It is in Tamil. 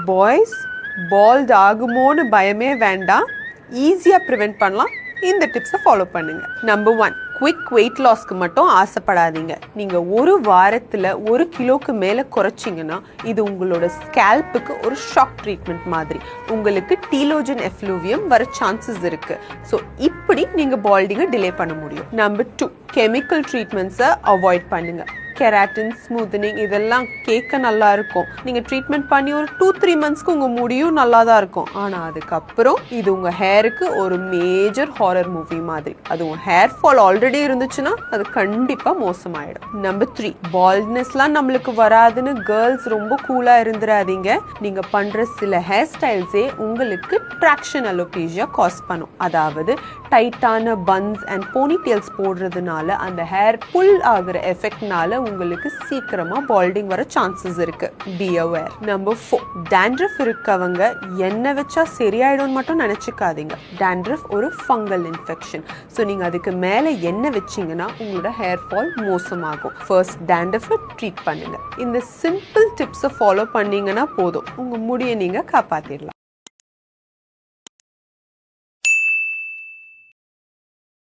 பாய்ஸ் பால்ட் ஆகுமோன்னு பயமே வேண்டாம், ஈஸியாக ப்ரிவெண்ட் பண்ணலாம். இந்த டிப்ஸை ஃபாலோ பண்ணுங்க. நம்பர் 1, குவிக் வெயிட் லாஸ்க்கு மட்டும் ஆசைப்படாதீங்க. நீங்கள் ஒரு வாரத்தில் 1 கிலோக்கு மேலே குறைச்சிங்கன்னா இது உங்களோட ஸ்கேல்ப்புக்கு ஒரு ஷாக் ட்ரீட்மெண்ட் மாதிரி. உங்களுக்கு டீலோஜன் எஃப்ளூவியம் வர சான்சஸ் இருக்கு. ஸோ இப்படி நீங்கள் பால்டிங்கை டிலே பண்ண முடியும். நம்பர் 2, கெமிக்கல் ட்ரீட்மெண்ட்ஸை அவாய்ட் பண்ணுங்க. கெராட்டின், ஸ்மூத்தனிங் இதெல்லாம் கேட்க நல்லா இருக்கும். நீங்கள் ட்ரீட்மெண்ட் பண்ணி ஒரு 2-3 மந்த்ஸ்க்கு உங்கள் முடியும் நல்லா தான் இருக்கும். ஆனால் அதுக்கப்புறம் இது உங்கள் ஹேருக்கு ஒரு மேஜர் ஹாரர் மூவி மாதிரி. அது உங்கள் ஹேர் ஃபால் ஆல்ரெடி இருந்துச்சுன்னா அது கண்டிப்பாக மோசமாயிடும். நம்பர் 3, பால்ட்னஸ்லாம் நம்மளுக்கு வராதுன்னு கேர்ள்ஸ் ரொம்ப கூலாக இருந்துடாதீங்க. நீங்கள் பண்ணுற சில ஹேர் ஸ்டைல்ஸே உங்களுக்கு ட்ராக்ஷன் அலோபேஷியா காஸ் பண்ணும். அதாவது டைட்டான பன்ஸ் அண்ட் போனிடெயில்ஸ் போடுறதுனால அந்த ஹேர் புல் ஆகிற எஃபெக்ட்னால உங்களுக்கு சீக்கிரமா பால்டிங் வர சான்சஸ் இருக்கு. Be aware. நம்பர் 4, dandruff இருக்கவங்க எண்ணெய் வச்சா சரியாயிடும்னு மட்டும் நினைச்சுக்காதீங்க. dandruff ஒரு ஃபங்கல் இன்ஃபெக்ஷன். ஸோ நீங்க அதுக்கு மேல எண்ணெய் வச்சீங்கன்னா உங்களோட ஹேர் ஃபால் மோசமாகும். ஃபர்ஸ்ட் dandruff ட்ரீட் பண்ணுங்க. இந்த சிம்பிள் டிப்ஸை ஃபாலோ பண்ணீங்கன்னா போதும், உங்க முடியை நீங்க காப்பாத்திடலாம்.